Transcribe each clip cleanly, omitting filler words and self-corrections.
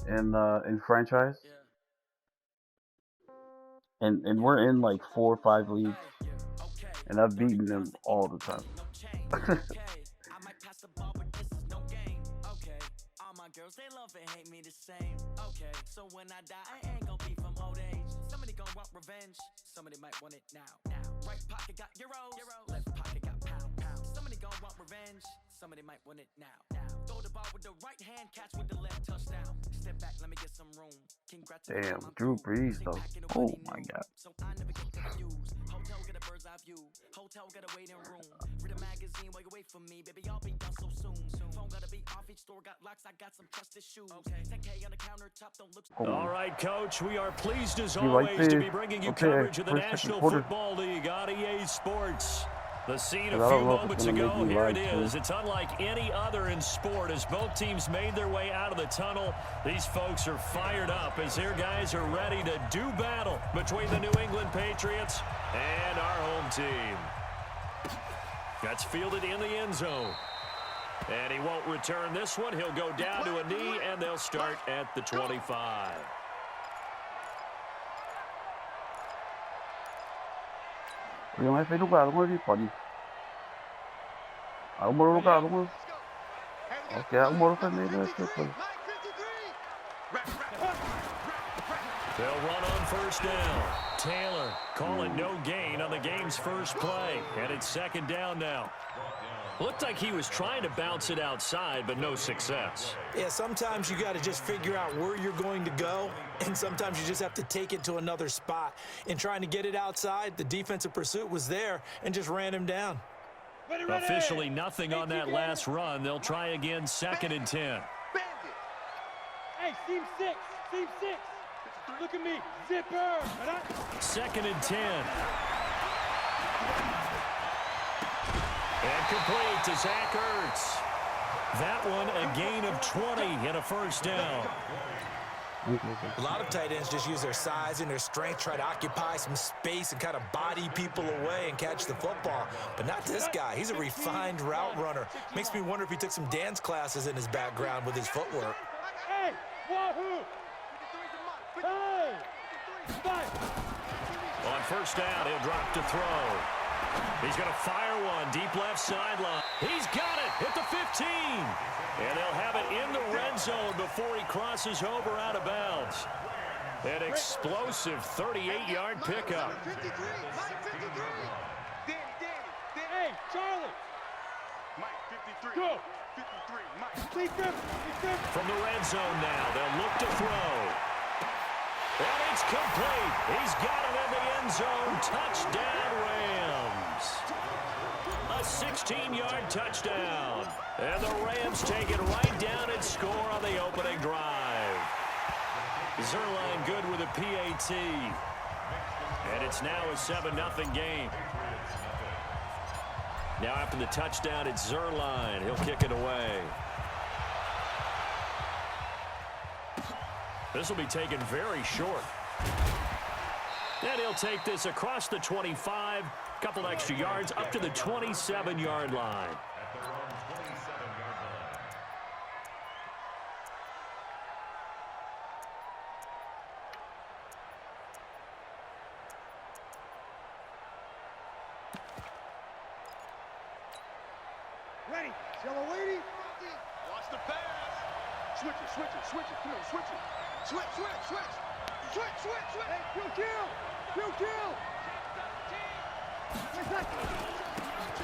in franchise, and we're in like 4 or 5 leagues, and I've beaten them all the time. Girls, they love and hate me the same. Okay, so when I die, I ain't gonna be from old age. Somebody gonna want revenge. Somebody might want it now. Right pocket got euros. Left pocket got pound. Somebody gonna want revenge. Somebody might want it now. Throw the ball with the right hand, catch with the left, touchdown. Step back, let me get some room. Damn, Drew Brees though. Oh my God. So I never get confused. Hotel get a bird's eye view. Hotel get a waiting room. Read a magazine while you wait for me, baby. I'll be done so soon. Phone gotta be off. Each store got locks. I got some trusted shoes. 10K on the countertop. Don't look. All right, Coach. We are pleased as You like always to this? be bringing you Okay, coverage of the first, second National quarter. Football League on EA Sports. The scene I a don't few know if it's moments gonna ago. make me Here it lie, is. too. It's unlike any other in sport. As both teams made their way out of the tunnel, these folks are fired up as their guys are ready to do battle between the New England Patriots and our home team. That's fielded in the end zone. And he won't return this one. He'll go down to a knee, and they'll start at the 25. Ele não vai sair do lugar, vamos ali, pode ir. Arrumou o lugar, vamos. Ok, arrumou o também, né? They'll run on first down. Taylor calling no gain on the game's first play. And it's second down now. Looked like he was trying to bounce it outside, but no success. Yeah, sometimes you got to just figure out where you're going to go, and sometimes you just have to take it to another spot. In trying to get it outside, the defensive pursuit was there and just ran him down. Officially nothing on that last run. They'll try again, second and 10. Hey, team 6, team 6. Look at me, zipper. Second and 10. And complete to Zach Ertz. That one a gain of 20 and a first down. A lot of tight ends just use their size and their strength, try to occupy some space and kind of body people away and catch the football. But not this guy. He's a refined route runner. Makes me wonder if he took some dance classes in his background with his footwork. Hey, wahoo! Hey! On first down, he'll drop to throw. He's going to fire one deep left sideline. He's got it at the 15. And they'll have it in the red zone before he crosses over out of bounds. An explosive 38-yard pickup. Hey, Charlie. Mike 53. Go. 53. Mike. From the red zone now, they'll look to throw. And it's complete. He's got it in the end zone. Touchdown, Rams. A 16-yard touchdown. And the Rams take it right down and score on the opening drive. Zerline good with a PAT. And it's now a 7-0 game. Now after the touchdown, it's Zerline. He'll kick it away. This will be taken very short. And he'll take this across the 25, couple extra yards up to the 27-yard line. Ready. Yellow lady. Watch the pass. Switch it. Come on, switch it. Switch. Hey, kill.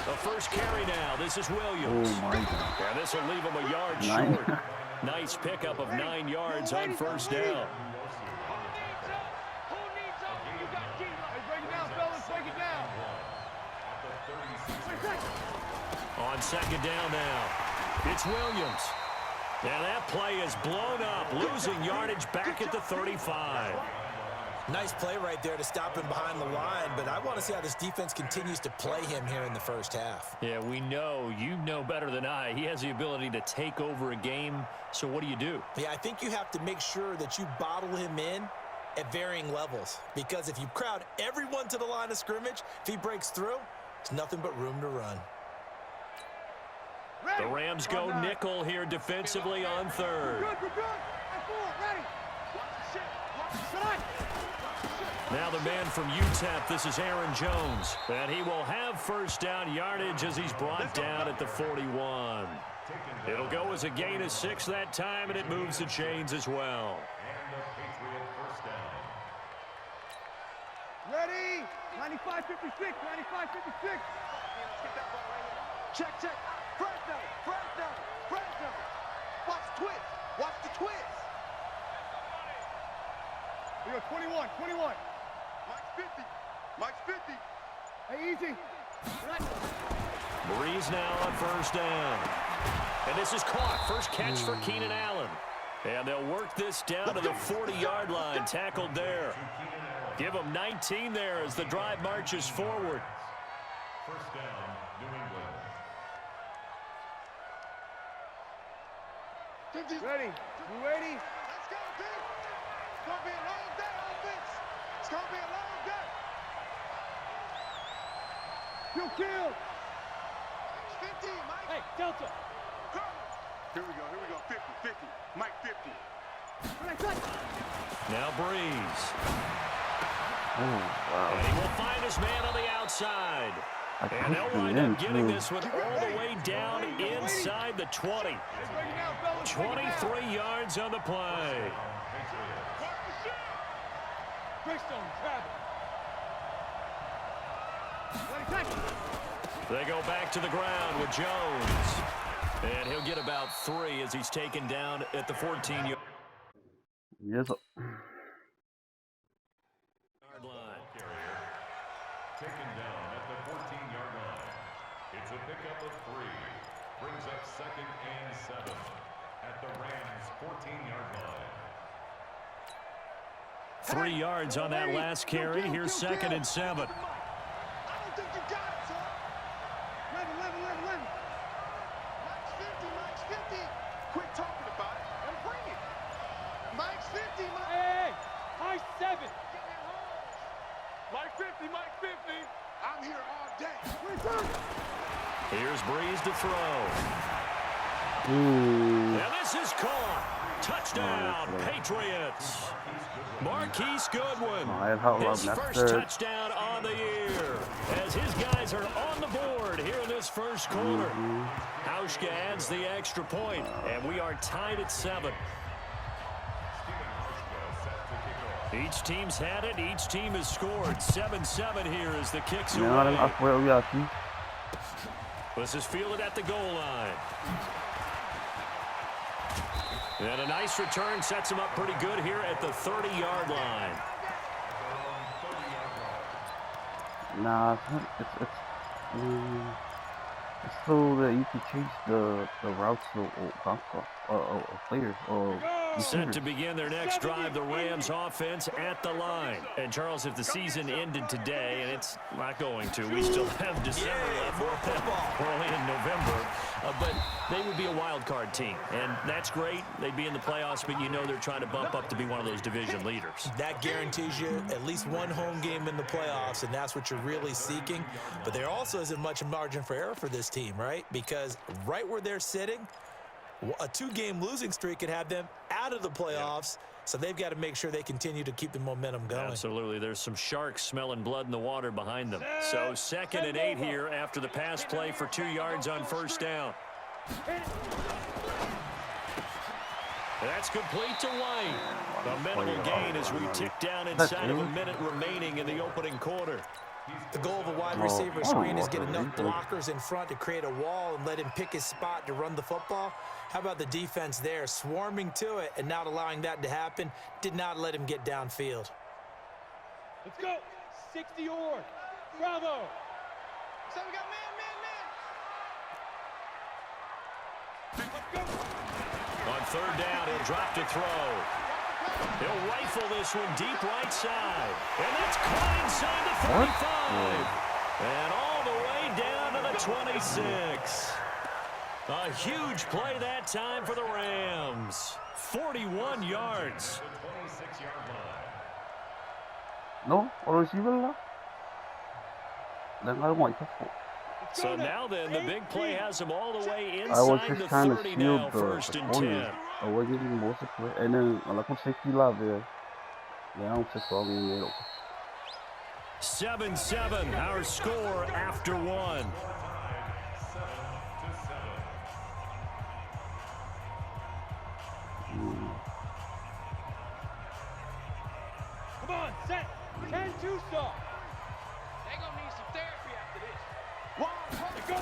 The first carry now. This is Williams. Oh my God. And this will leave him a yard 9. short. Nice pickup of 9 yards on first down. Who needs something? You got G. Hey, break it down, fellas. Break it down. On second down now, it's Williams. And that play is blown up, losing yardage back at the 35. Nice play right there to stop him behind the line, but I want to see how this defense continues to play him here in the first half. Yeah, we know. You know better than I. He has the ability to take over a game, so what do? Yeah, I think you have to make sure that you bottle him in at varying levels, because if you crowd everyone to the line of scrimmage, if he breaks through, it's nothing but room to run. The Rams go nickel here defensively on third. We're good. Now the man from UTEP, this is Aaron Jones. And he will have first down yardage as he's brought down at the 41. It'll go as a gain of 6 that time, and it moves the chains as well. Ready? 95-56, 95-56. Check, check. Fresno, Fresno, Fresno. Watch the twist. Watch the twist. We go 21, 21. Mike's 50. Mike's 50. Hey, easy. Breeze now on first down. And this is caught. First catch for Keenan Allen. And they'll work this down to the 40-yard line. Tackled there. Give them 19 there as the drive marches forward. First down, New England. Ready? You ready? Let's go, dude. It's going to be a long day, offense. It's going to be a long day. You killed. 50, Mike. Hey, Delta. Here we go, 50, 50. Mike 50. Now Breeze. Oh, wow. And he will find his man on the outside. And they'll wind up getting this one all the way down inside the 20. 23 yards on the play. Greystone, travel. They go back to the ground with Jones. And he'll get about 3 as he's taken down at the 14-yard Yes, sir. line. Taken down at the 14-yard line. It's a pickup of 3. Brings up 2nd and 7 at the Rams' 14-yard line. 3 yards on that last carry. Here's 2nd and 7. I don't think you got it, son. 11. Mike's 50, Mike's 50. Quit talking about it and bring it. Mike's 50, Mike. Hey, high 7. Mike 50, Mike 50. I'm here all day. Here's Breeze to throw. Ooh. And this is caught. Touchdown, Patriots. Marquise Goodwin, his first touchdown on the year, as his guys are on the board here in this first quarter. Hauschka adds the extra point, and we are tied at 7. Each team's had it. Each team has scored. 7-7 here as the kicks away. This is fielded at the goal line. And a nice return sets him up pretty good here at the 30-yard line. Nah, it's so that you can chase the routes of players or Set to begin their next drive, the Rams offense at the line. And Charles, if the season ended today, and it's not going to, we still have December left. We're only in November. But they would be a wild card team, and that's great. They'd be in the playoffs, but you know they're trying to bump up to be one of those division leaders. That guarantees you at least one home game in the playoffs, and that's what you're really seeking. But there also isn't much margin for error for this team, right? Because right where they're sitting, a 2-game losing streak could have them out of the playoffs, so they've got to make sure they continue to keep the momentum going. Absolutely. There's some sharks smelling blood in the water behind them. So 2nd and 8 here after the pass play for 2 yards on first down. That's complete to White. A minimal gain as we tick down inside of a minute remaining in the opening quarter. The goal of a wide receiver screen is get enough blockers in front to create a wall and let him pick his spot to run the football. How about the defense there, swarming to it and not allowing that to happen? Did not let him get downfield. Let's go. 60 or. Bravo. So we got man. On third down, he'll drop to throw. He'll rifle this one deep right side. And that's caught inside the 35. And all the way down to the 26. A huge play that time for the Rams. 41 yards. No, or receiver. So now then, the big play has him all the way inside the 30 now, 1st and 10. Hoje ele moça foi. Ela consegue lá, velho. Ganhar pessoal ganhou. 7-7, our score after one. Come on, set. 10-2 stop. They're going to need some therapy after this. Go.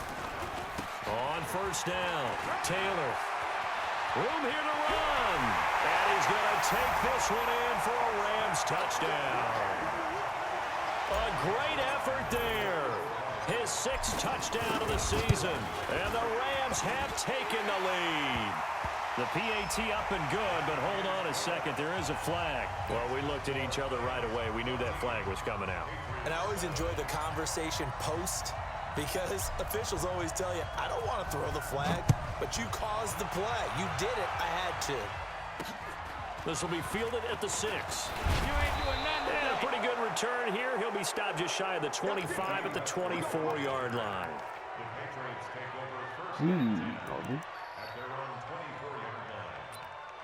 On first down, Taylor. Room here to run. And he's going to take this one in for a Rams touchdown. A great effort there. His 6th touchdown of the season. And the Rams have taken the lead. The PAT up and good, but hold on a second. There is a flag. Well, we looked at each other right away. We knew that flag was coming out. And I always enjoy the conversation post because officials always tell you, I don't want to throw the flag, but you caused the play. You did it. I had to. This will be fielded at the 6. You ain't doing nothing. And a pretty good return here. He'll be stopped just shy of the 25 at the 24-yard line. The Patriots take over first and 10 at their own 24-yard line.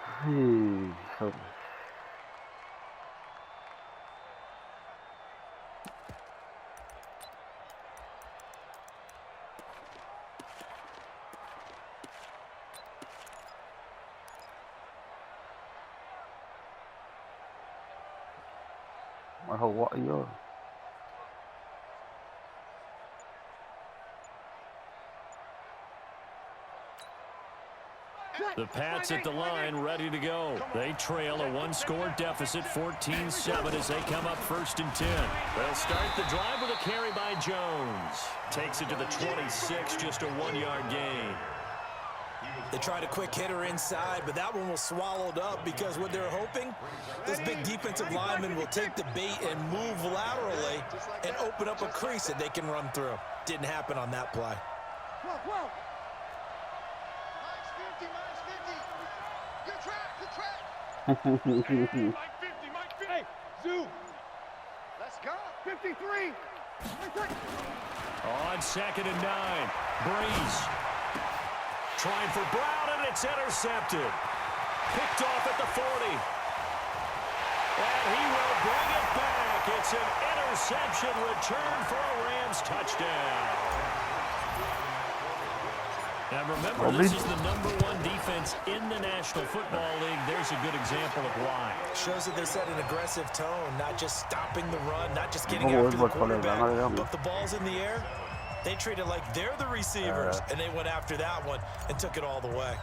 What are you? The Pats at the line, ready to go. They trail a one-score deficit, 14-7, as they come up 1st and 10. They'll start the drive with a carry by Jones. Takes it to the 26, just a 1-yard gain. They tried a quick hitter inside, but that one was swallowed up because what they're hoping, this big defensive lineman will take the bait and move laterally and open up a crease that they can run through. Didn't happen on that play. Whoa. Minus 50. Good track. Mike 50. Hey, Zoo. Let's go. 53. On 2nd and 9, Breeze. Trying for Brown, and it's intercepted. Picked off at the 40. And he will bring it back. It's an interception return for a Rams touchdown. And remember, this is the #1 defense in the National Football League. There's a good example of why. Shows that they set an aggressive tone, not just stopping the run, not just getting after the quarterback, but if the ball's in the air, they treat it like they're the receivers, and they went after that one and took it all the way.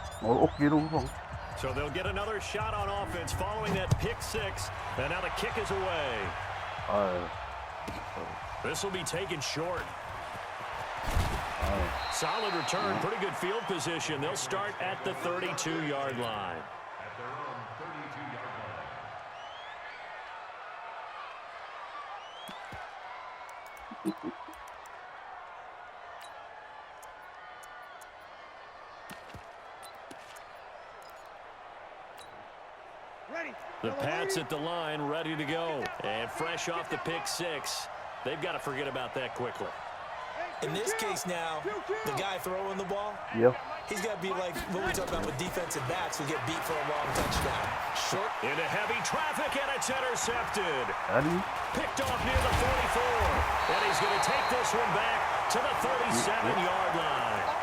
So they'll get another shot on offense following that pick 6, and now the kick is away. This will be taken short. Solid return, pretty good field position. They'll start at the 32-yard line. At their own 32-yard line. The Pats at the line, ready to go. And fresh off the pick 6, they've got to forget about that quickly. In this case now, the guy throwing the ball, he's got to be like what we talk about with defensive backs who get beat for a long touchdown. Short. Into heavy traffic, and it's intercepted. Picked off near the 44. And he's going to take this one back to the 37-yard line.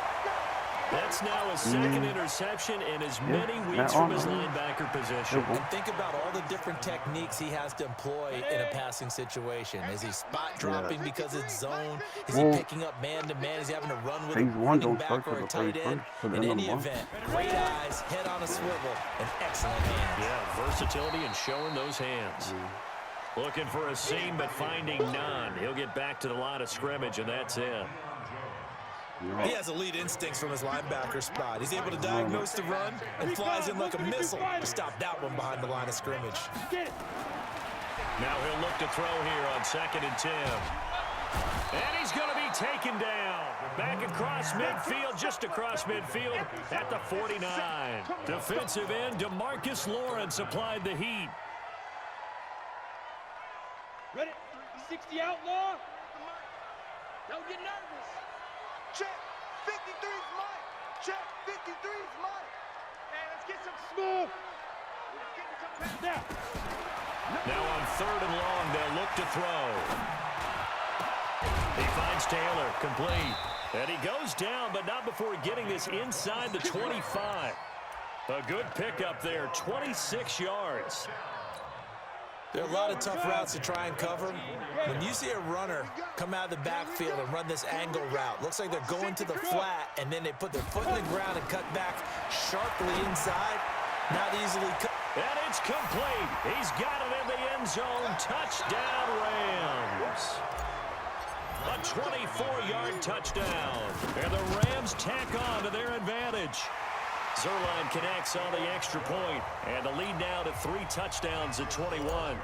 That's now a 2nd interception in as many weeks from his linebacker position. And think about all the different techniques he has to employ in a passing situation. Is he spot dropping because it's zone? Is he picking up man-to-man? Is he having to run with a running back or a tight end? In any event, great eyes, head on a swivel, and excellent hands. Yeah, versatility and showing those hands. Looking for a seam, but finding none. He'll get back to the line of scrimmage, and that's it. He has elite instincts from his linebacker spot. He's able to diagnose the run and flies in like a missile to stop that one behind the line of scrimmage. Now he'll look to throw here on 2nd and 10. And he's going to be taken down. Back across midfield, just across midfield at the 49. Defensive end DeMarcus Lawrence applied the heat. Ready? 60 outlaw. Don't get nervous. Check. 53's mine. Check. 53's mine. Man, Let's get some smooth. Now on 3rd and long, they'll look to throw. He finds Taylor, complete. And he goes down, but not before getting this inside the 25. A good pickup there, 26 yards. There are a lot of tough routes to try and cover. When you see a runner come out of the backfield and run this angle route, looks like they're going to the flat, and then they put their foot in the ground and cut back sharply inside. Not easily cut. And it's complete. He's got it in the end zone. Touchdown, Rams. A 24-yard touchdown. And the Rams tack on to their advantage. Zuerlein connects on the extra point, and the lead now to 3 touchdowns at 21.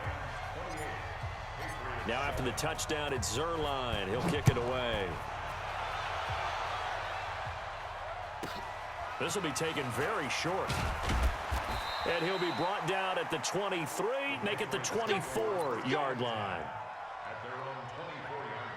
Now after the touchdown, it's Zuerlein. He'll kick it away. This will be taken very short. And he'll be brought down at the 23, make it the 24-yard line. At their own 24-yard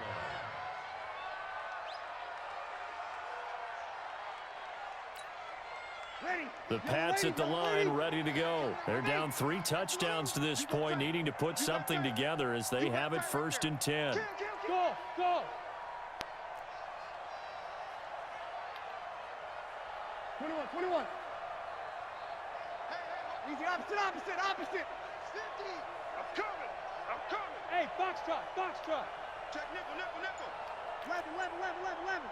line. The Pats at the line, ready to go. They're down 3 touchdowns to this point, needing to put something together as they have it 1st and 10. Go, go. 21. Easy, opposite. 50. I'm coming. Hey, box truck. Check nickel. 11.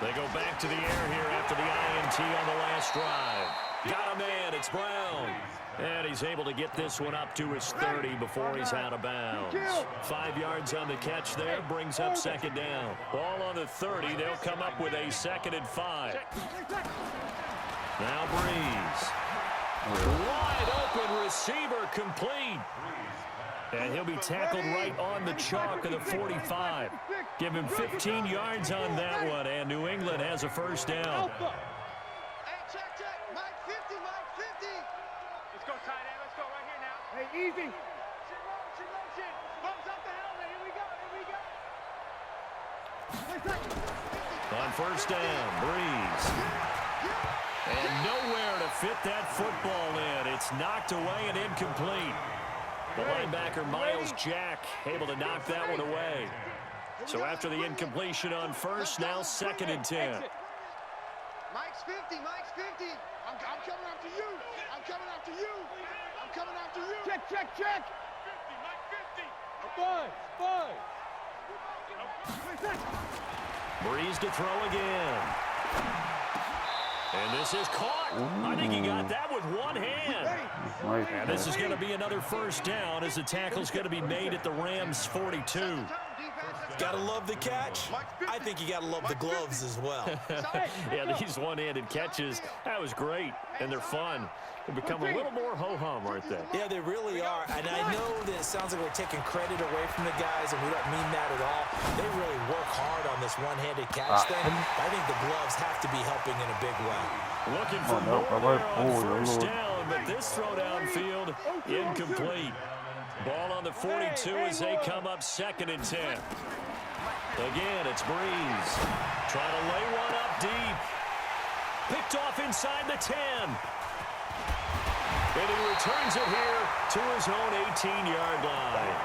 They go back to the air here after the INT on the last drive. Got a man, it's Brown. And he's able to get this one up to his 30 before he's out of bounds. 5 yards on the catch there, brings up 2nd down. Ball on the 30, they'll come up with a 2nd and 5. Now Breeze. Wide open receiver, complete. And he'll be tackled right on the chalk of the 45. Give him 15 yards on that one, and New England has a 1st down. Hey, check. Mike 50. Let's go tight end. Let's go right here now. Hey, easy. Motion. Bumps up the helmet. Here we go. On 1st down, Breeze. And nowhere to fit that football in. It's knocked away and incomplete. The linebacker, Miles Jack, able to knock that one away. So after the incompletion on 1st, now 2nd and 10. Mike's 50. I'm coming after you. Check. 50, Mike 50. 5. Breeze to throw again. And this is caught. I think he got that with one hand. And this is going to be another 1st down as the tackle's going to be made at the Rams' 42. Gotta love the catch. I think you gotta love the gloves as well. Yeah, these one-handed catches, that was great, and they're fun. They become a little more ho-hum right there. Yeah, they really are. And I know that it sounds like we're taking credit away from the guys, and we don't mean that at all. They really work hard on this one-handed catch thing. I think the gloves have to be helping in a big way. Looking for more there on 1st down, but this throw downfield, incomplete. Ball on the 42 as they come up 2nd and 10. Again, it's Breeze. Trying to lay one up deep. Picked off inside the 10. And he returns it here to his own 18-yard line.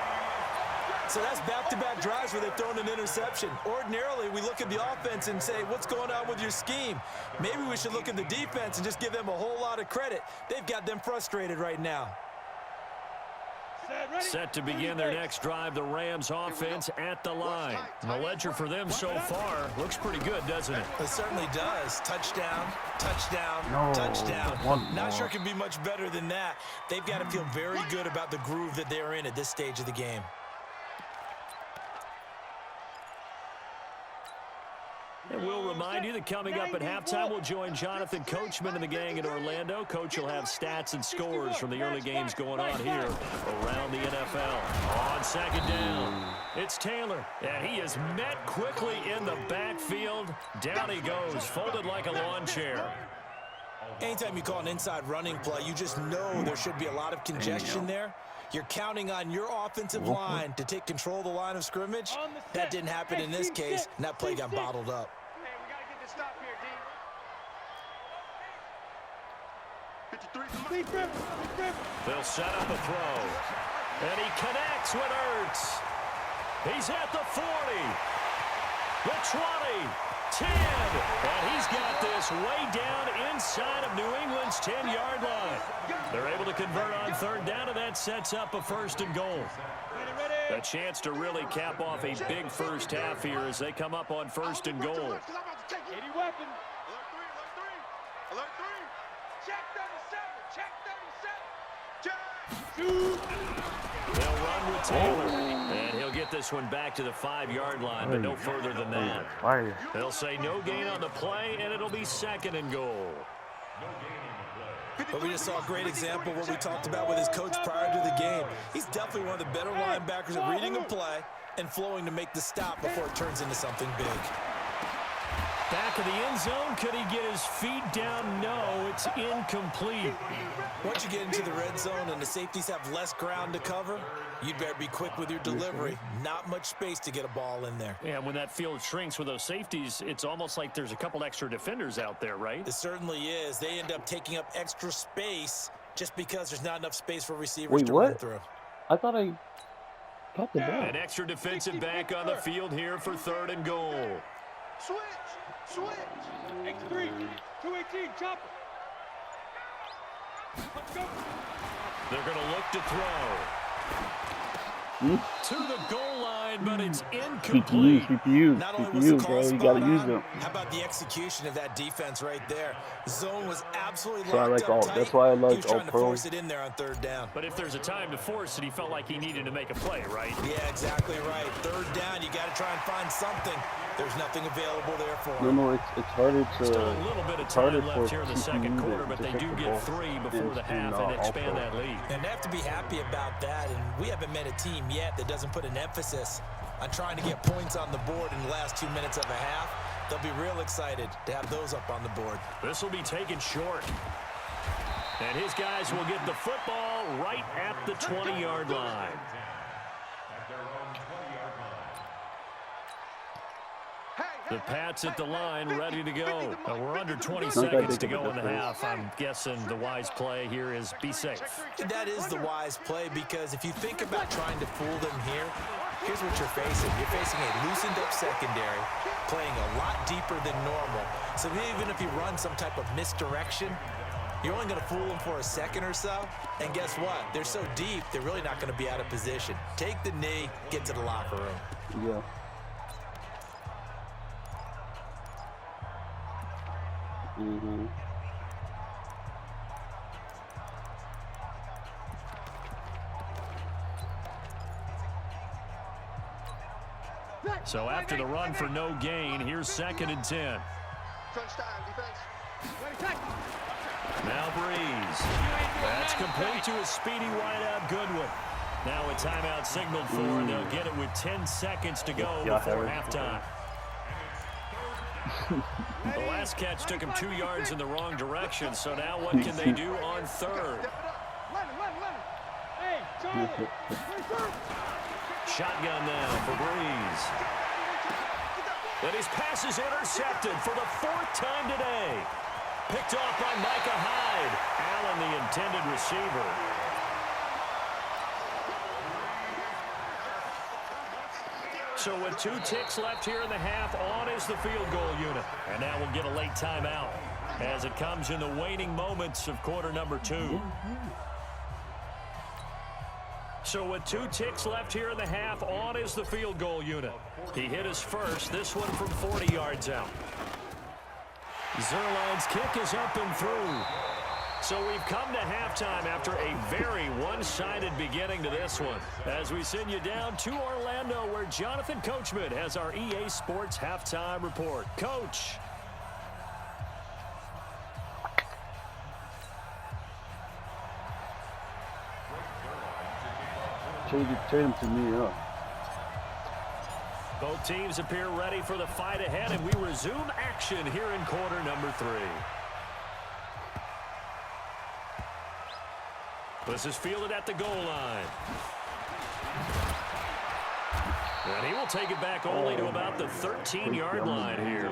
So that's back-to-back drives where they've thrown an interception. Ordinarily, we look at the offense and say, what's going on with your scheme? Maybe we should look at the defense and just give them a whole lot of credit. They've got them frustrated right now. Set to begin their next drive, the Rams offense at the line. The ledger for them so far looks pretty good, doesn't it? It certainly does. Touchdown. Not sure it can be much better than that. They've got to feel very good about the groove that they're in at this stage of the game. And we'll remind you that coming up at halftime, we'll join Jonathan Coachman and the gang in Orlando. Coach will have stats and scores from the early games going on here around the NFL. On 2nd down, it's Taylor, and he is met quickly in the backfield. Down he goes, folded like a lawn chair. Anytime you call an inside running play, you just know there should be a lot of congestion there. You're counting on your offensive line to take control of the line of scrimmage. That didn't happen in this case, and that play got bottled up. Hey, we got to get this stop here, They'll set up a throw. And he connects with Ertz. He's at the 40. The 20. 10. And he's got this way down inside of New England's 10-yard line. They're able to convert on third down, and that sets up a first and goal. A chance to really cap off a big first half here as they come up on first and goal. 80 weapon. Alert 3. Check 37. Check 37. They'll run with Taylor, and he'll get this one back to the 5-yard line, but no further than that. They'll say no gain on the play, and it'll be second and goal. But we just saw a great example of what we talked about with his coach prior to the game. He's definitely one of the better linebackers at reading a play and flowing to make the stop before it turns into something big. Back of the end zone, could he get his feet down? No, it's incomplete. Once you get into the red zone and the safeties have less ground to cover, you'd better be quick with your delivery. Not much space to get a ball in there. Yeah, when that field shrinks with those safeties, it's almost like there's a couple extra defenders out there, right? It certainly is. They end up taking up extra space just because there's not enough space for receivers to run through. I thought I got the ball. An extra defensive back on the field here for third and goal. Switch. X3. 218. Chopper. Let's go. They're going to look to throw. To the goal line, but it's incomplete. Not only was the call bro. You gotta use them. How about the execution of that defense right there? The zone was absolutely locked up tight. That's why I like he was trying to force it in there on third down. But if there's a time to force it, he felt like he needed to make a play, right? Yeah, exactly right. Third down, you got to try and find something. There's nothing available there for him. No, it's harder to. Still a little bit of time left here in the second quarter, but they do get 3 before the half and expand that lead. And they have to be happy about that. And we haven't met a team yet that doesn't put an emphasis on trying to get points on the board in the last 2 minutes of a half. They'll be real excited to have those up on the board. This will be taken short. And his guys will get the football right at the 20-yard line. The Pats at the line, ready to go. We're under 20 seconds to go in the half. I'm guessing the wise play here is be safe. That is the wise play, because if you think about trying to fool them here, here's what you're facing. You're facing a loosened up secondary, playing a lot deeper than normal. So even if you run some type of misdirection, you're only going to fool them for a second or so. And guess what? They're so deep, they're really not going to be out of position. Take the knee, get to the locker room. Yeah. So after the run for no gain, here's 2nd and 10. Now Breeze. That's complete to a speedy wideout Goodwin. Now a timeout signaled for, and they'll get it with 10 seconds to go before halftime. The last catch took him 2 yards in the wrong direction, so now what can they do on third? Shotgun now for Breeze. But his pass is intercepted for the 4th time today. Picked off by Micah Hyde. Allen, the intended receiver. So with 2 ticks left here in the half, on is the field goal unit. And now we'll get a late timeout as it comes in the waning moments of quarter number 2. So with 2 ticks left here in the half, on is the field goal unit. He hit his first, this one from 40 yards out. Zerline's kick is up and through. So we've come to halftime after a very one-sided beginning to this one, as we send you down to Orlando, where Jonathan Coachman has our EA Sports halftime report. Coach. Trade him to me up. Both teams appear ready for the fight ahead, and we resume action here in quarter number 3. This is fielded at the goal line. And he will take it back only to about the 13-yard line here.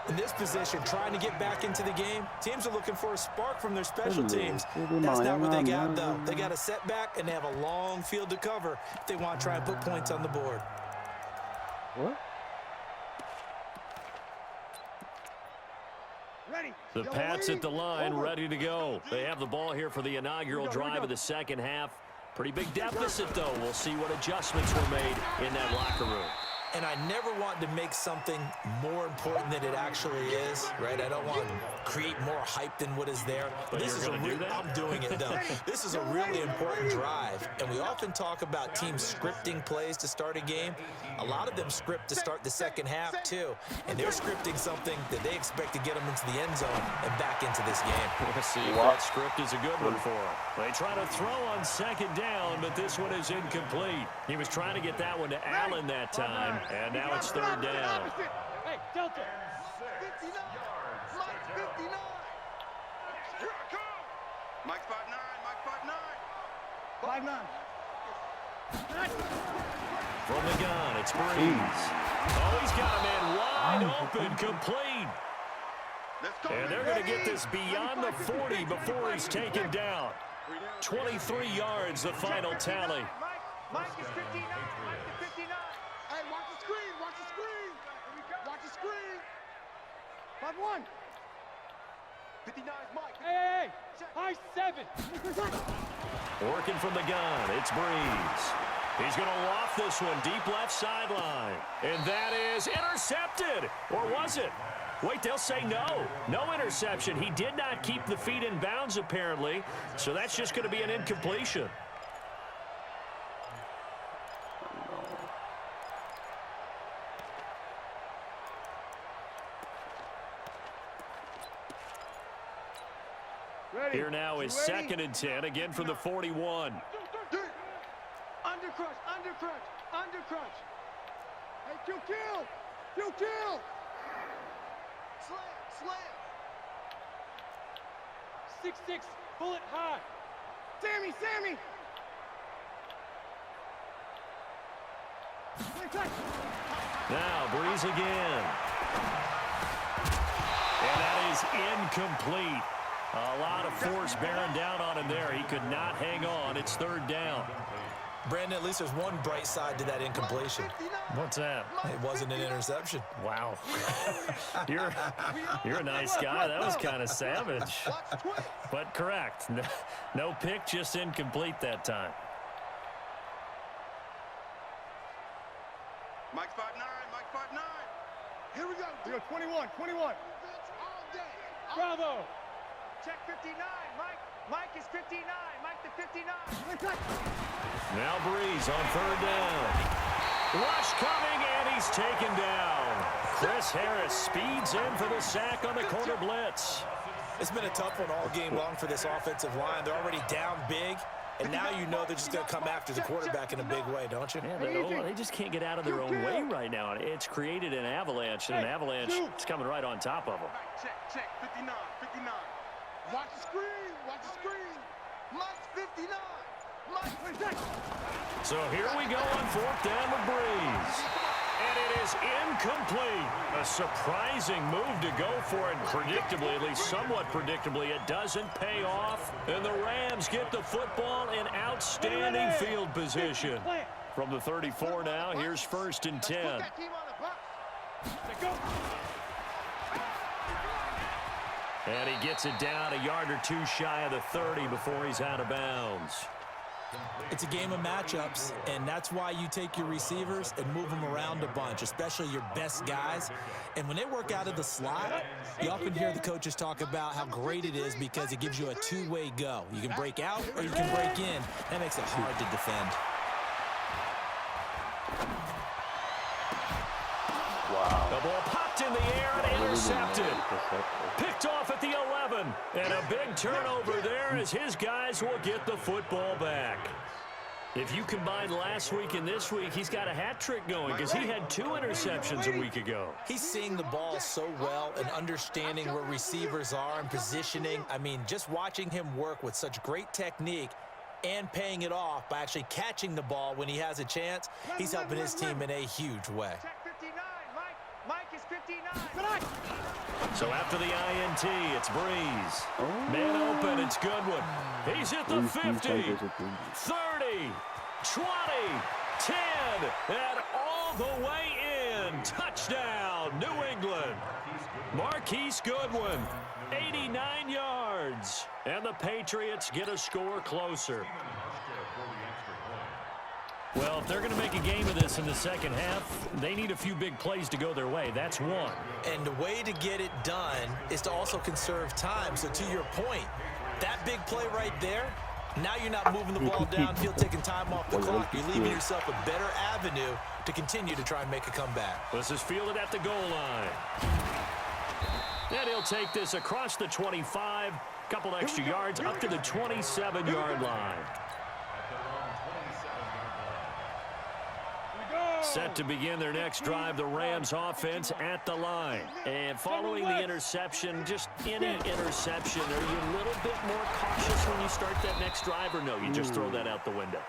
In this position, trying to get back into the game, teams are looking for a spark from their special teams. That's not what they got, though. They got a setback, and they have a long field to cover if they want to try and put points on the board. What? The Pats at the line, ready to go. They have the ball here for the inaugural drive of the second half. Pretty big deficit, though. We'll see what adjustments were made in that locker room. And I never want to make something more important than it actually is, right? I don't want to create more hype than what is there. But this is you're going to do that? I'm doing it, though. This is a really important drive. And we often talk about teams scripting plays to start a game. A lot of them script to start the second half, too. And they're scripting something that they expect to get them into the end zone and back into this game. We'll see if that script is a good one for them. They try to throw on second down, but this one is incomplete. He was trying to get that one to Allen that time. And now it's third down. Hey, Delta. 59. Mike 59. Here I come. Mike 5'9". Mike 5'9". 5'9". From the gun, it's Breeze. Oh, he's got a man wide open, complete. Let's go. And they're going to get this beyond the 40 before he's taken down. 23 yards, the final tally. Mike is 59. Mike is 59. Hey, watch the screen. Watch the screen. Watch the screen. 5-1. 59 is Mike. Hey, high 7. Working from the gun, it's Breeze. He's going to loft this one deep left sideline. And that is intercepted. Or was it? Wait, they'll say no. No interception. He did not keep the feet in bounds, apparently. So that's just going to be an incompletion. Here now is 2nd and 10, again from the 41. Under crunch. Hey, kill. Slam. 6-6, bullet high. Sammy. Now Breeze again. And that is incomplete. A lot of force bearing down on him there. He could not hang on. It's third down. Brandon, at least there's one bright side to that incompletion. What's that? It wasn't an interception. Wow. You're a nice guy. That was kind of savage. But correct. No pick, just incomplete that time. Mike 5'9". Mike 5'9". Here we go. We go 21. All day. Bravo. Check 59, Mike. Mike is 59. Mike the 59. Now Breeze on third down. Rush coming, and he's taken down. Chris Harris speeds in for the sack on the corner blitz. It's been a tough one all game long for this offensive line. They're already down big, and now you know they're just going to come after the quarterback in a big way, don't you? Yeah, they just can't get out of their own way right now. It's created an avalanche, and an avalanche is coming right on top of them. Check. 59. Watch the screen. Mike's 59. Mike. So here we go on fourth down with Breeze. And it is incomplete. A surprising move to go for it. Predictably, at least somewhat predictably, it doesn't pay off. And the Rams get the football in outstanding field position. From the 34 now, here's 1st and 10. And he gets it down a yard or two shy of the 30 before he's out of bounds. It's a game of matchups, and that's why you take your receivers and move them around a bunch, especially your best guys. And when they work out of the slot, you often hear the coaches talk about how great it is because it gives you a two-way go. You can break out or you can break in. That makes it hard to defend. Wow. The ball popped in the air and intercepted. Picked off at the 11. And a big turnover there as his guys will get the football back. If you combine last week and this week, he's got a hat trick going because he had 2 interceptions a week ago. He's seeing the ball so well and understanding where receivers are and positioning. I mean, just watching him work with such great technique and paying it off by actually catching the ball when he has a chance, he's helping his team in a huge way. Check 59, Mike is 59. So after the INT, it's Breeze. Man open, it's Goodwin. He's at the 50, 30, 20, 10, and all the way in. Touchdown, New England. Marquise Goodwin, 89 yards. And the Patriots get a score closer. Well, if they're going to make a game of this in the second half, they need a few big plays to go their way. That's one. And the way to get it done is to also conserve time. So to your point, that big play right there, now you're not moving the ball downfield, taking time off the clock. You're leaving yourself a better avenue to continue to try and make a comeback. This is fielded at the goal line. And he'll take this across the 25, couple extra yards up to the 27-yard line. Set to begin their next drive, the Rams offense at the line. And following the interception, just any interception, are you a little bit more cautious when you start that next drive, or no, you just throw that out the window?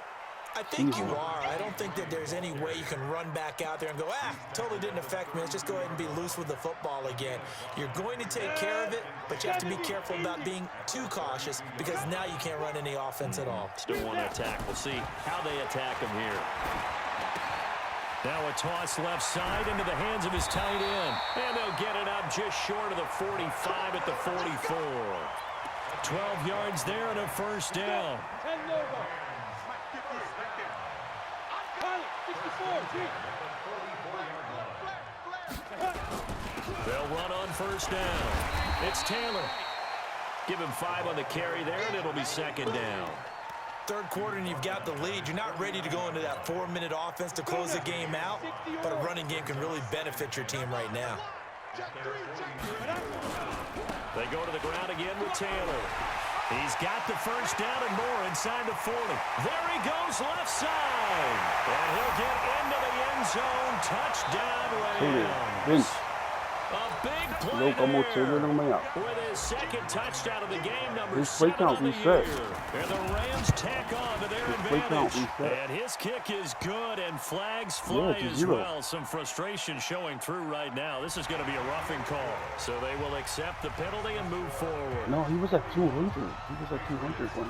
I think you are. I don't think that there's any way you can run back out there and go, totally didn't affect me. Let's just go ahead and be loose with the football again. You're going to take care of it, but you have to be careful about being too cautious because now you can't run any offense at all. Still want to attack. We'll see how they attack him here. Now a toss left side into the hands of his tight end. And they'll get it up just short of the 45 at the 44. 12 yards there and a first down. They'll run on first down. It's Taylor. Give him 5 on the carry there, and it'll be second down. Third quarter and you've got the lead. You're not ready to go into that 4-minute offense to close the game out, but a running game can really benefit your team right now. They go to the ground again with Taylor. He's got the first down and more inside the 40. There he goes left side. And he'll get into the end zone. Touchdown Rams. A big play there with his second touchdown of the game, number 7 of the year. And the Rams tack on to their advantage. And his kick is good, and flags fly as well. Some frustration showing through right now. This is going to be a roughing call. So they will accept the penalty and move forward. No, he was at 200. He was at 200 when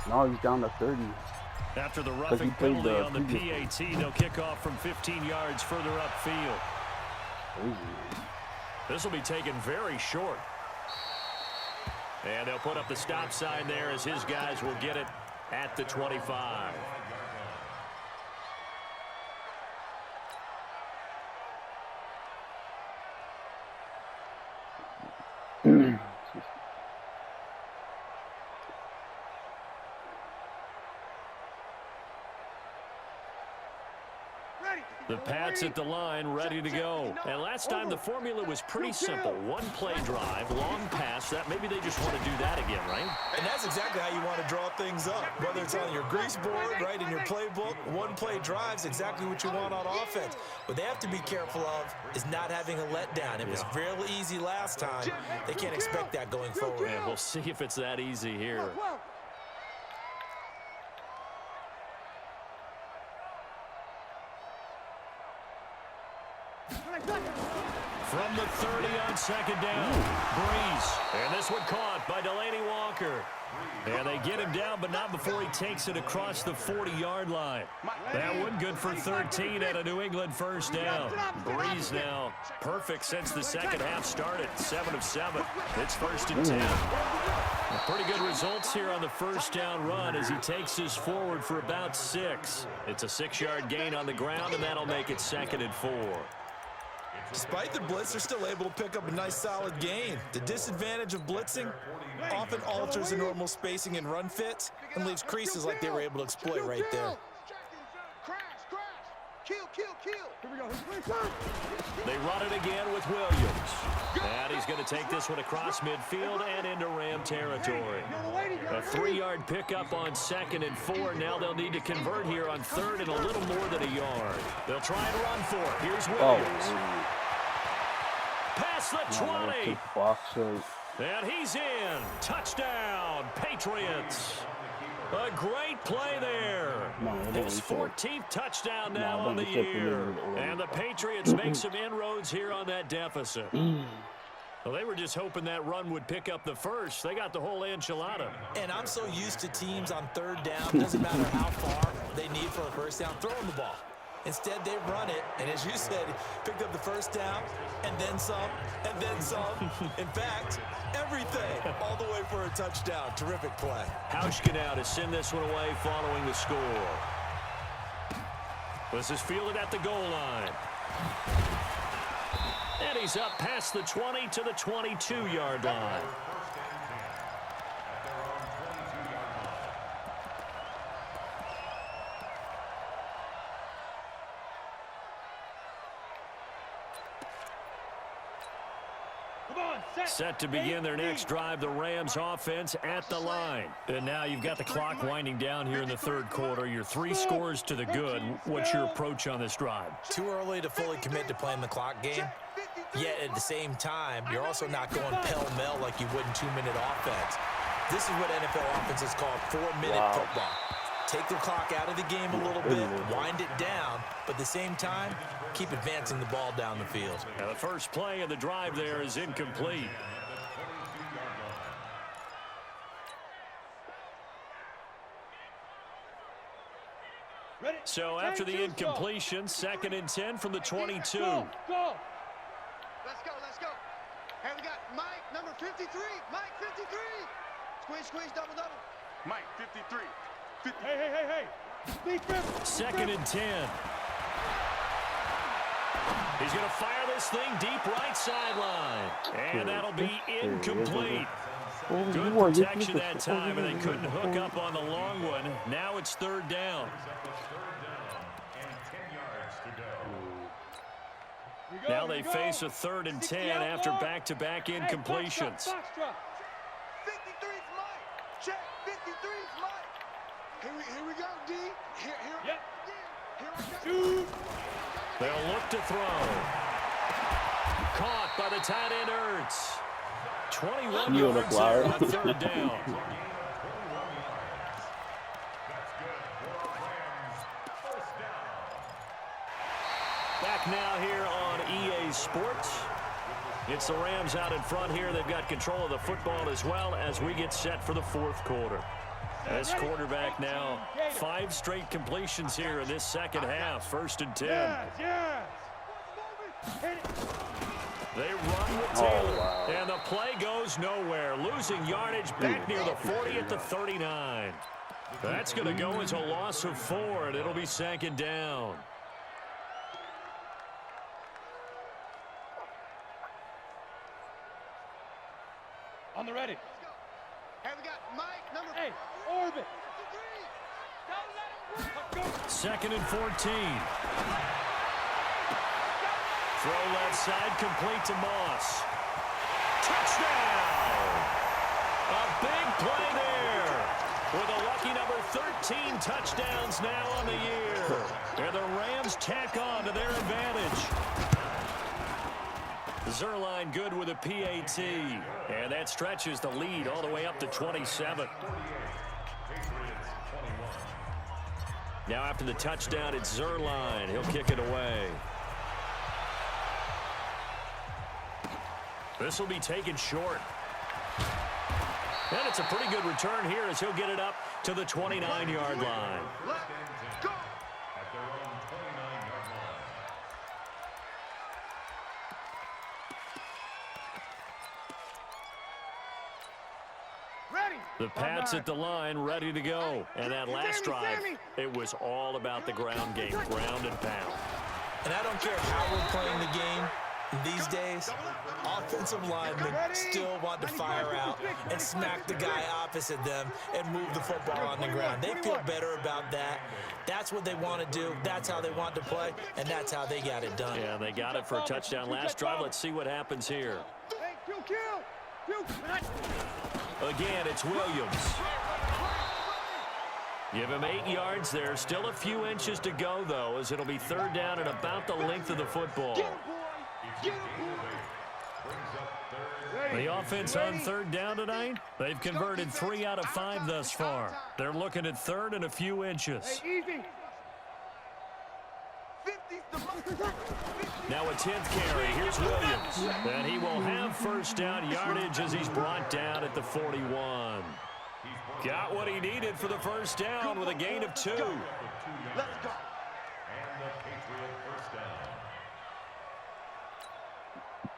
now he's down to 30. After the roughing penalty on the PAT, they'll kick off from 15 yards further upfield. This will be taken very short. And they'll put up the stop sign there as his guys will get it at the 25. The Pats at the line, ready to go. And last time the formula was pretty simple. One play drive, long pass. That maybe they just want to do that again, right? And that's exactly how you want to draw things up. Whether it's on your grease board, right, in your playbook, one play drive's exactly what you want on offense. What they have to be careful of is not having a letdown. It was real easy last time. They can't expect that going forward. And we'll see if it's that easy here. From the 30 on second down, Breeze. And this one caught by Delaney Walker. And they get him down, but not before he takes it across the 40-yard line. That one good for 13 at a New England first down. Breeze now perfect since the second half started. 7 of 7. It's first and 10. Pretty good results here on the first down run as he takes this forward for about 6. It's a 6-yard gain on the ground, and that'll make it second and 4. Despite the blitz, they're still able to pick up a nice solid gain. The disadvantage of blitzing often alters the normal spacing and run fits and leaves creases like they were able to exploit right there. They run it again with Williams. And he's going to take this one across midfield and into Ram territory. A 3-yard pickup on second and 4. Now they'll need to convert here on third and a little more than a yard. They'll try and run for it. Here's Williams. Past the 20. And he's in. Touchdown, Patriots. A great play there. His 14th touchdown now on the year. And the Patriots make some inroads here on that deficit. Well, they were just hoping that run would pick up the first. They got the whole enchilada. And I'm so used to teams on third down, doesn't matter how far they need for a first down, throwing the ball. Instead, they run it, and as you said, picked up the first down, and then some, and then some. In fact, everything, all the way for a touchdown. Terrific play. Hauschka now to send this one away following the score. This is fielded at the goal line. And he's up past the 20 to the 22-yard line. Set to begin their next drive, the Rams offense at the line. And now you've got the clock winding down here in the third quarter. Your 3 scores to the good. What's your approach on this drive? Too early to fully commit to playing the clock game. Yet at the same time, you're also not going pell-mell like you would in 2-minute offense. This is what NFL offenses call 4-minute football. Take the clock out of the game a little bit, wind it down, but at the same time, keep advancing the ball down the field. Now the first play of the drive there is incomplete. So after the incompletion, 2nd and 10 from the 22. Let's go. Hey, we got Mike, number 53. Mike, 53. Squeeze, double. Mike, 53. Hey. 2nd and 10. He's going to fire this thing deep right sideline. And that'll be incomplete. Good protection that time, and they couldn't hook up on the long one. Now it's 3rd down. Now they face a 3rd and 10 after back-to-back incompletions. 53's Mike. Check. 53's Mike. Here we go, D. Here we go. They'll look to throw. Caught by the tight end Ertz. 21 yards there on 3rd down. Back now here on EA Sports. It's the Rams out in front here. They've got control of the football as well as we get set for the 4th quarter. This quarterback now 5 straight completions here in this second half. 1st and 10. They run with Taylor, and the play goes nowhere. Losing yardage back near the 40 at the 39. That's going to go as a loss of 4, and it'll be 2nd down. On the ready. Hey, we got Mike, number orbit. 2nd and 14. Throw left side, complete to Moss. Touchdown! A big play there. With a lucky number 13 touchdowns now on the year. And the Rams tack on to their advantage. Zerline good with a PAT. And that stretches the lead all the way up to 27. Now after the touchdown, it's Zerline. He'll kick it away. This will be taken short. And it's a pretty good return here as he'll get it up to the 29-yard line. The Pats at the line, ready to go. And that last drive, it was all about the ground game, ground and pound. And I don't care how we're playing the game these days, offensive linemen still want to fire out and smack the guy opposite them and move the football on the ground. They feel better about that. That's what they want to do. That's how they want to play, and that's how they got it done. Yeah, they got it for a touchdown last drive. Let's see what happens here. Again, it's Williams. Give him 8 yards there. Still a few inches to go, though, as it'll be 3rd down and about the length of the football. The offense on third down tonight, they've converted 3 out of 5 thus far. They're looking at third and a few inches. Now a 10th carry. Here's Williams. And he will have first down yardage as he's brought down at the 41. Got what he needed for the first down with a gain of 2. Let's go. And the Patriot first down.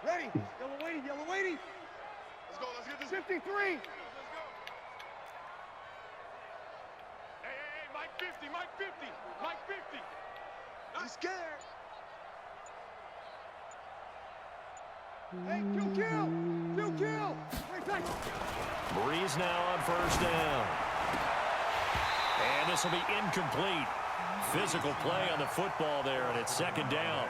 Ready. Yellow weighty. Let's go. Let's get this. 53. Let's go. Hey, Mike 50. Mike 50. He's scared. Hey, kill. Right back. Breeze now on first down. And this will be incomplete. Physical play on the football there, and it's second down.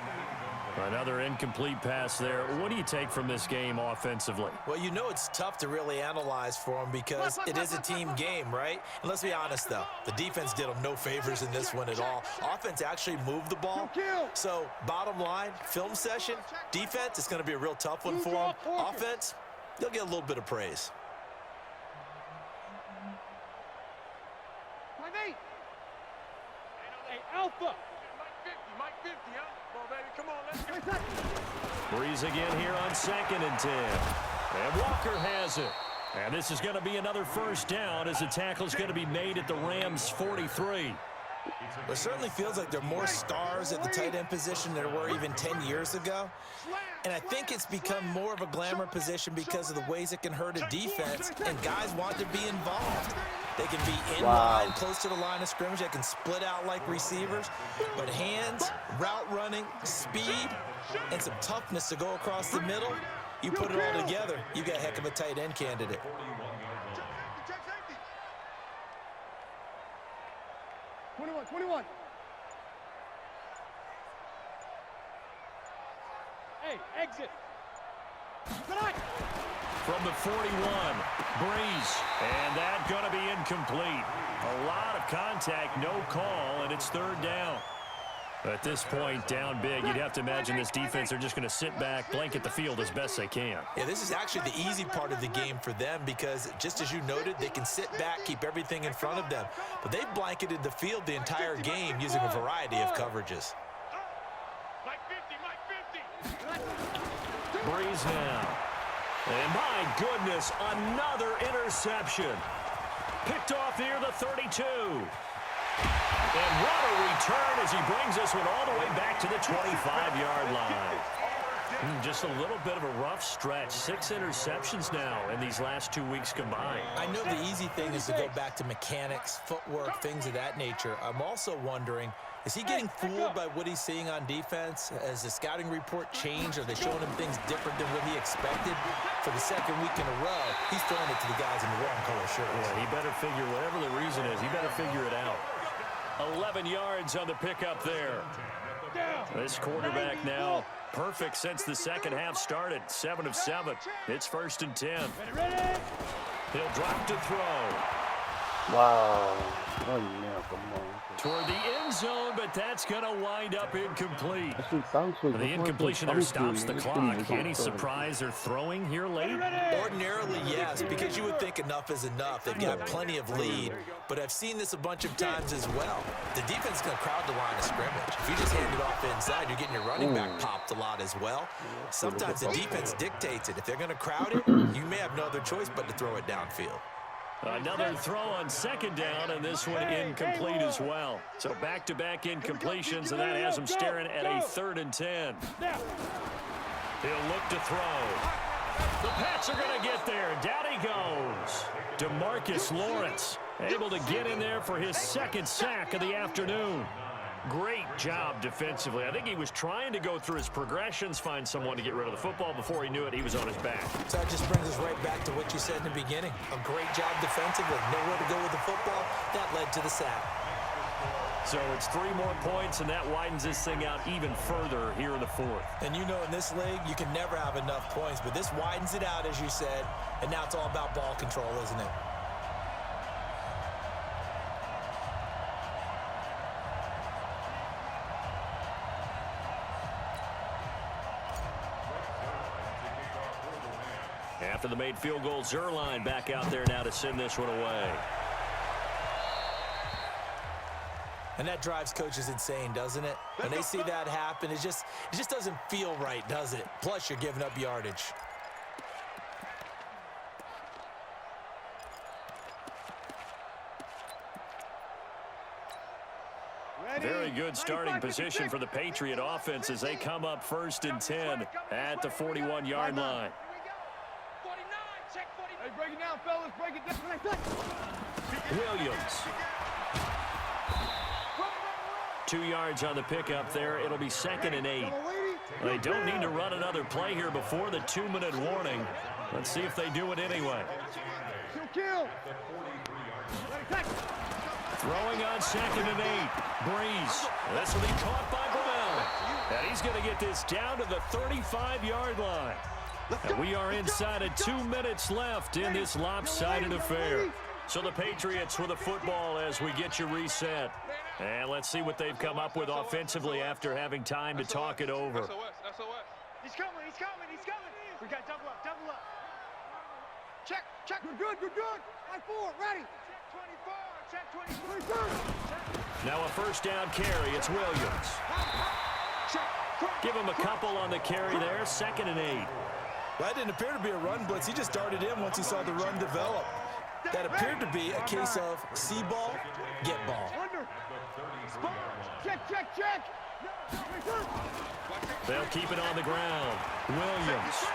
Another incomplete pass there. What do you take from this game offensively? Well, you know it's tough to really analyze for them because it is a team game, right? And let's be honest, though. The defense did them no favors in this one at all. Offense actually moved the ball. So, bottom line, film session, defense, it's going to be a real tough one for them. Offense, they'll get a little bit of praise. Hey, Alpha. Mike 50, huh? Come on, baby. Come on, let's go. Breeze again here on 2nd and 10. And Walker has it. And this is going to be another first down as the tackle is going to be made at the Rams' 43. It certainly feels like there are more stars at the tight end position than there were even 10 years ago. And I think it's become more of a glamour position because of the ways it can hurt a defense, and guys want to be involved. They can be in line, close to the line of scrimmage. They can split out like receivers. But hands, route running, speed, and some toughness to go across the middle, you put it all together, you got a heck of a tight end candidate. 21. Hey, exit. From the 41, Breeze. And that's going to be incomplete. A lot of contact, no call, and it's third down. At this point, down big, you'd have to imagine this defense are just going to sit back, blanket the field as best they can. Yeah, this is actually the easy part of the game for them because, just as you noted, they can sit back, keep everything in front of them. But they've blanketed the field the entire game using a variety of coverages. Mike 50. Breeze now. And my goodness, another interception. Picked off near the 32. And what a return as he brings this one all the way back to the 25-yard line. Just a little bit of a rough stretch. 6 interceptions now in these last 2 weeks combined. I know the easy thing is to go back to mechanics, footwork, things of that nature. I'm also wondering, is he getting fooled by what he's seeing on defense? Has the scouting report changed? Are they showing him things different than what he expected? For the second week in a row, he's throwing it to the guys in the wrong color shirts. Yeah, he better figure, whatever the reason is, he better figure it out. 11 yards on the pickup there. This quarterback now perfect since the second half started. 7 of 7. It's 1st and 10. He'll drop to throw. Wow. Oh, yeah, come on. Toward the end zone, but that's going to wind up incomplete. The incompletion there there stops the clock. Any surprise they're throwing here late? Ordinarily, yes, because you would think enough is enough. They've got plenty of lead, but I've seen this a bunch of times as well. The defense is going to crowd the line of scrimmage. If you just hand it off inside, you're getting your running back popped a lot as well. Sometimes the defense dictates it. If they're going to crowd it, you may have no other choice but to throw it downfield. Another throw on second down, and this one incomplete as well. So back-to-back incompletions, and that has him staring at a 3rd and 10. He'll look to throw. The Pats are going to get there. Down he goes. DeMarcus Lawrence able to get in there for his 2nd sack of the afternoon. Great job defensively. I think he was trying to go through his progressions, find someone to get rid of the football. Before he knew it, he was on his back. So that just brings us right back to what you said in the beginning. A great job defensively. Nowhere to go with the football. That led to the sack. So it's 3 more points, and that widens this thing out even further here in the 4th. And you know in this league, you can never have enough points, but this widens it out, as you said, and now it's all about ball control, isn't it? after the made field goal. Zerline back out there now to send this one away. And that drives coaches insane, doesn't it? When they see that happen, it just doesn't feel right, does it? Plus, you're giving up yardage. Very good starting position for the Patriot offense as they come up 1st and 10 at the 41-yard line. 49, check 49. Hey, break it down, fellas. Break it down. Williams. 2 yards on the pickup there. It'll be 2nd and 8. They don't need to run another play here before the 2-minute warning. Let's see if they do it anyway. Kill. Throwing on 2nd and 8. Breeze. This will be caught by Brunell. And he's going to get this down to the 35-yard line. And we are inside of 2 minutes left in this lopsided affair. So the Patriots with the football as we get you reset. And let's see what they've come up with offensively after having time to talk it over. SOS. He's coming. We got double up. Check. We're good. High 4, ready. Check 24. Now a 1st down carry. It's Williams. Give him a couple on the carry there. 2nd and 8. That didn't appear to be a run blitz. He just darted in once he saw the run develop. That appeared to be a case of see ball, get ball. Check. They'll keep it on the ground. Williams.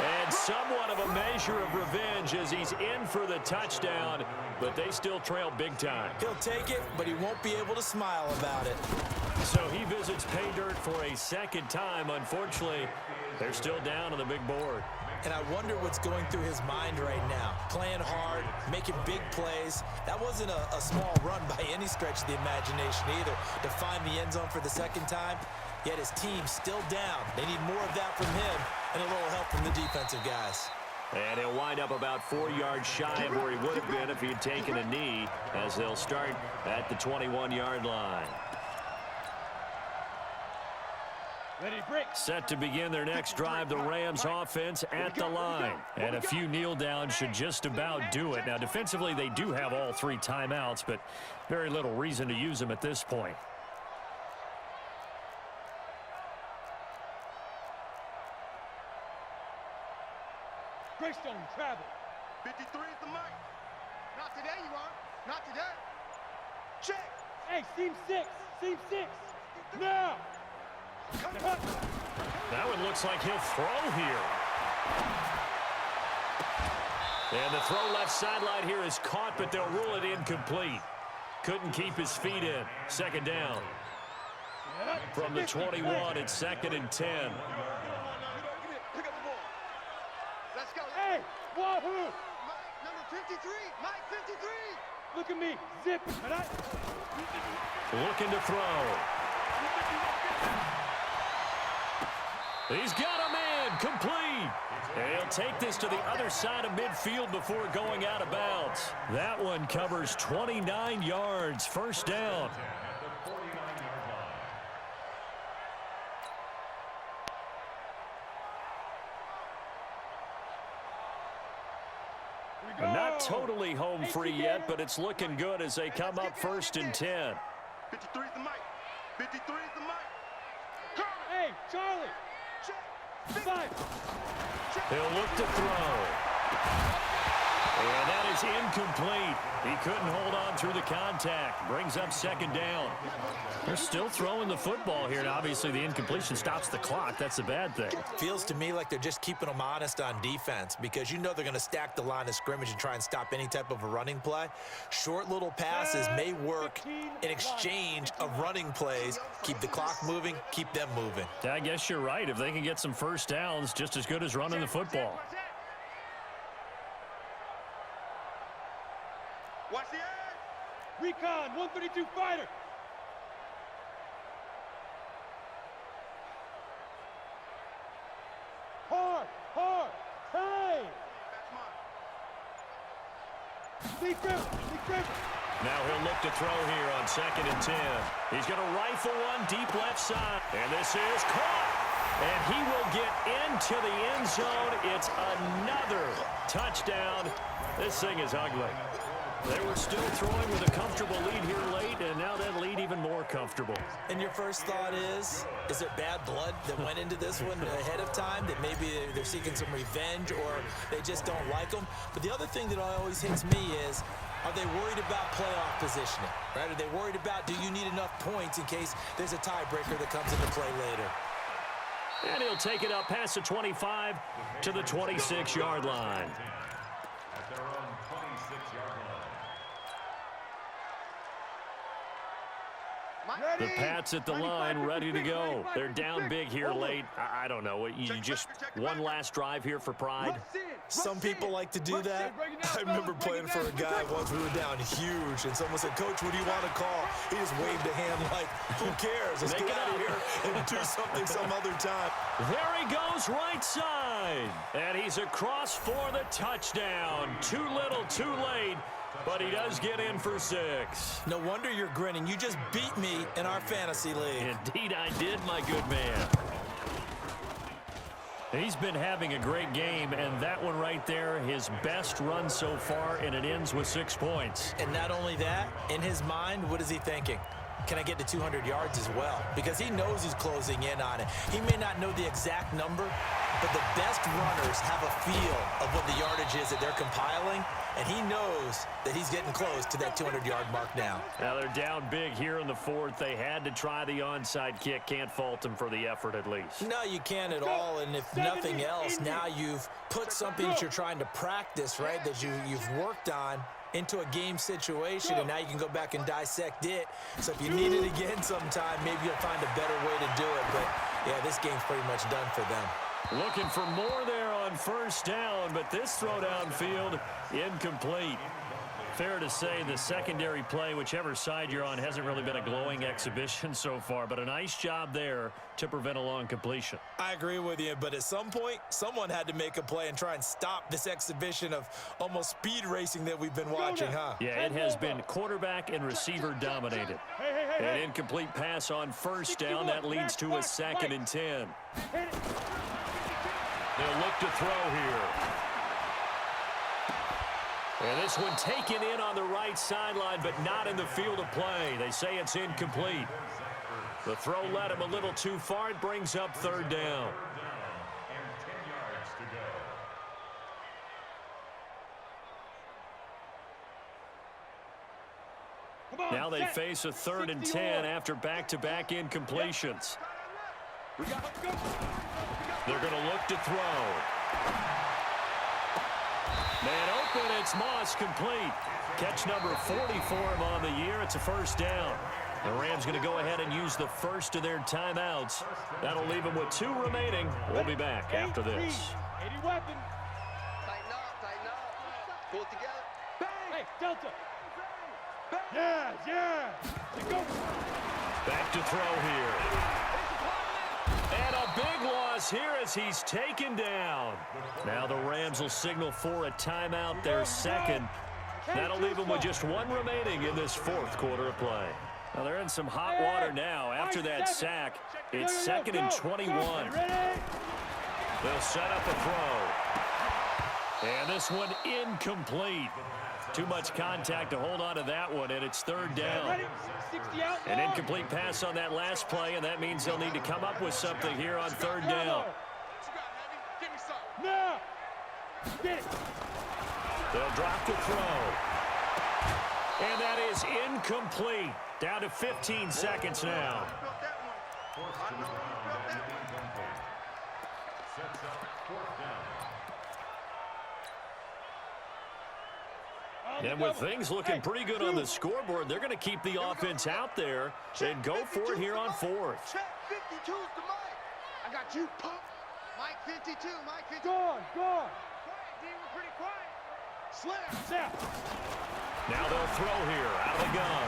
And somewhat of a measure of revenge as he's in for the touchdown, but they still trail big time. He'll take it, but he won't be able to smile about it. So he visits pay dirt for a 2nd time. Unfortunately, they're still down on the big board. And I wonder what's going through his mind right now. Playing hard, making big plays. That wasn't a small run by any stretch of the imagination either. To find the end zone for the 2nd time, yet his team's still down. They need more of that from him and a little help from the defensive guys. And he'll wind up about 4 yards shy of where he would have been if he had taken a knee, as they'll start at the 21-yard line. Set to begin their next drive, the Rams offense at the line. And a few kneel downs should just about do it. Now, defensively, they do have all 3 timeouts, but very little reason to use them at this point. Greystone travel. 53 is the mic. Not today, you are. Not today. Check. Hey, seam 6. Now. That one looks like he'll throw here. And the throw left sideline here is caught, but they'll rule it incomplete. Couldn't keep his feet in. 2nd down. From the 21, it's 2nd and 10. Pick up the ball. Let's go. Hey, wahoo! Mike, number 53. Mike, 53. Look at me. Zip. Looking to throw. He's got a man, complete. And he'll take this to the other side of midfield before going out of bounds. That one covers 29 yards, 1st down. Not totally home free yet, but it's looking good as they come up 1st and 10. 53 is the mic. 53 is the mic. Hey, Charlie. 5. He'll look to throw. And that is incomplete. He couldn't hold on through the contact. Brings up 2nd down. They're still throwing the football here, and obviously the incompletion stops the clock. That's a bad thing. Feels to me like they're just keeping them honest on defense because you know they're going to stack the line of scrimmage and try and stop any type of a running play. Short little passes may work in exchange of running plays. Keep the clock moving, keep them moving. I guess you're right. If they can get some 1st downs, just as good as running the football. Watch the edge. Recon, 132 fighter. Hard. Hey. Now he'll look to throw here on 2nd and 10. He's going to rifle one deep left side. And this is caught. And he will get into the end zone. It's another touchdown. This thing is ugly. They were still throwing with a comfortable lead here late, and now that lead even more comfortable. And your first thought is there bad blood that went into this one ahead of time, that maybe they're seeking some revenge or they just don't like them? But the other thing that always hits me is, are they worried about playoff positioning, right? Are they worried about, do you need enough points in case there's a tiebreaker that comes into play later? And he'll take it up past the 25 to the 26-yard line. At their own 26-yard line. The Pats at the line, ready to go. They're down big here late. I don't know. You just one last drive here for pride? Some people like to do that. I remember playing for a guy once. We were down huge, and someone said, "Coach, what do you want to call?" He just waved a hand like, who cares? Let's get out of here and do something some other time. There he goes, right side. And he's across for the touchdown. Too little, too late. But he does get in for 6. No wonder you're grinning. You just beat me in our fantasy league. Indeed I did, my good man. He's been having a great game, and that one right there, his best run so far, and it ends with 6 points. And not only that, in his mind, what is he thinking? Can I get to 200 yards as well? Because he knows he's closing in on it. He may not know the exact number, but the best runners have a feel of what the yardage is that they're compiling, and he knows that he's getting close to that 200-yard mark now. Now they're down big here in the 4th. They had to try the onside kick. Can't fault them for the effort at least. No, you can't at all, and if nothing else, now you've put something that you're trying to practice, right, that you've worked on into a game situation, and now you can go back and dissect it. So if you need it again sometime, maybe you'll find a better way to do it. But, yeah, this game's pretty much done for them. Looking for more there on first down, but this throw downfield incomplete. Fair to say the secondary play, whichever side you're on, hasn't really been a glowing exhibition so far, but a nice job there to prevent a long completion. I agree with you, but at some point, someone had to make a play and try and stop this exhibition of almost speed racing that we've been watching, huh? Yeah, it has been quarterback and receiver dominated. An incomplete pass on first down. That leads to a 2nd and 10. They'll look to throw here. And this one taken in on the right sideline, but not in the field of play. They say it's incomplete. The throw led him a little too far. It brings up 3rd down. And 10 yards to go. Now they face a 3rd and 10 after back-to-back incompletions. They're going to look to throw. Man open, it's Moss, complete. Catch number 40 for him on the year. It's a 1st down. The Rams going to go ahead and use the first of their timeouts. That'll leave them with 2 remaining. We'll be back after this. 80 weapon. Tighten up. Pull it together. Bang. Hey, Delta. Bang. Yeah. Let's go. Back to throw here. And a big loss here as he's taken down. Now the Rams will signal for a timeout, their 2nd. That'll leave them with just 1 remaining in this 4th quarter of play. Now they're in some hot water now after that sack. It's 2nd and 21. They'll set up a throw. And this one incomplete. Too much contact to hold on to that one, and it's 3rd down. An incomplete pass on that last play, and that means they'll need to come up with something here on 3rd down. They'll drop the throw. And that is incomplete. Down to 15 seconds now. And with things looking pretty good on the scoreboard, they're going to keep the offense out there and go for it here on 4th. Check 52's to Mike. I got you, punk. Mike 52, Mike 52. Gone. Quiet, D, we're pretty quiet. Slam. Now they'll throw here out of the gun.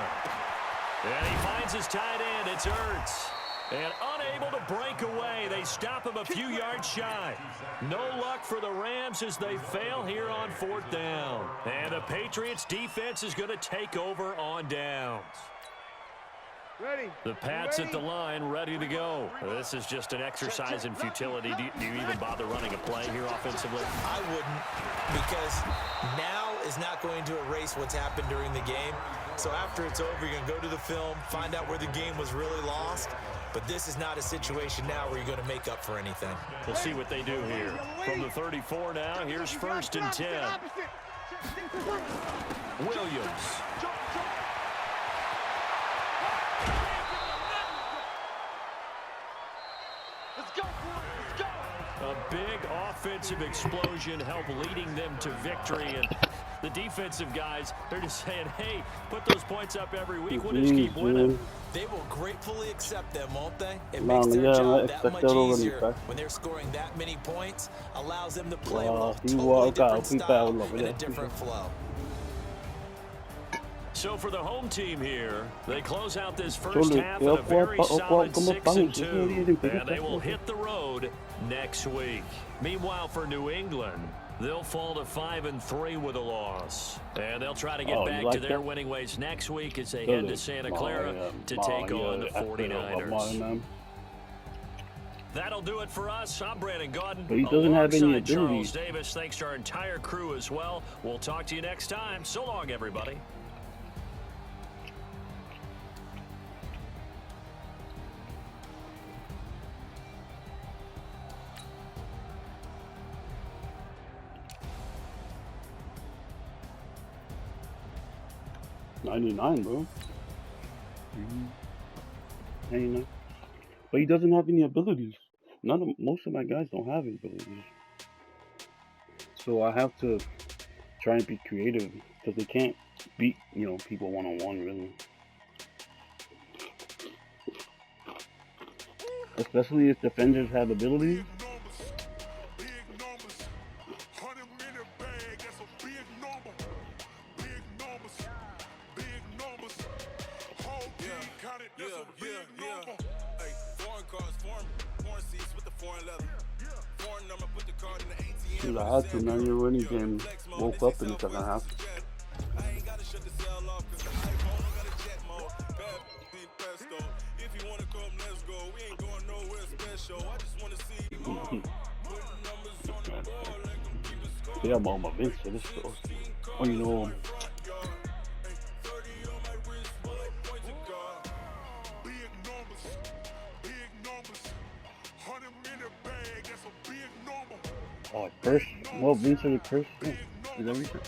And he finds his tight end. It's Ertz. And unable to break away. They stop him a few yards shy. No luck for the Rams as they fail here on 4th down. And the Patriots defense is going to take over on downs. The Pats at the line, ready to go. This is just an exercise in futility. Do you even bother running a play here offensively? I wouldn't, because now is not going to erase what's happened during the game. So after it's over, you're going to go to the film, find out where the game was really lost. But this is not a situation now where you're going to make up for anything. We'll see what they do here. From the 34 now, here's 1st and 10. Williams. A big offensive explosion helped leading them to victory. And the defensive guys, they're just saying, hey, put those points up every week. We'll just keep winning. They will gratefully accept them, won't they? It makes their job that much easier when they're scoring that many points. Allows them to play with a totally different style and a different flow. So for the home team here, they close out this first half at a very solid 6-2, and they will hit the road next week. Meanwhile, for New England, they'll fall to 5-3 with a loss, and they'll try to get back to their winning ways next week as they head to Santa Clara to take on the 49ers. That'll do it for us. I'm Brandon Gaudin. But he doesn't have any abilities. Charles Davis. Thanks to our entire crew as well. We'll talk to you next time. So long, everybody. $99, bro. 99. But he doesn't have any abilities. Most of my guys don't have abilities. So I have to try and be creative because they can't beat, people one-on-one really. Especially if defenders have abilities. Dude, I had to, man. You're winning game. Woke up in the second half. Yeah, I'm on my bench for this show. Oh, you know. Oh, first, well, Vince are the first. Yeah, is everything.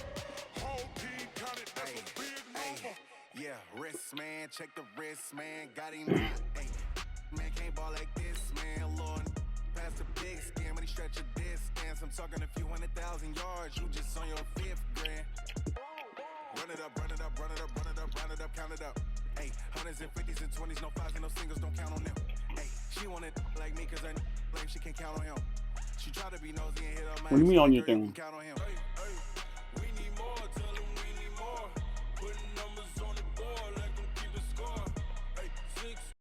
Yeah, wrist man, check the wrist man, got him hot. Hey, man can't ball like this, man. Lord, pass the big skin when he stretch a distance. I'm talking a few 100,000 yards, you just on your 5th grand. Run it up, run it up, run it up, run it up, run it up, count it up. Hey, 100s and 50s and 20s, no 5s and no singles, don't count on them. Hey, she want it like me, cause her lame, she can't count on him. She try to be nosy and hit her man. What do you mean on your thing? Count on him.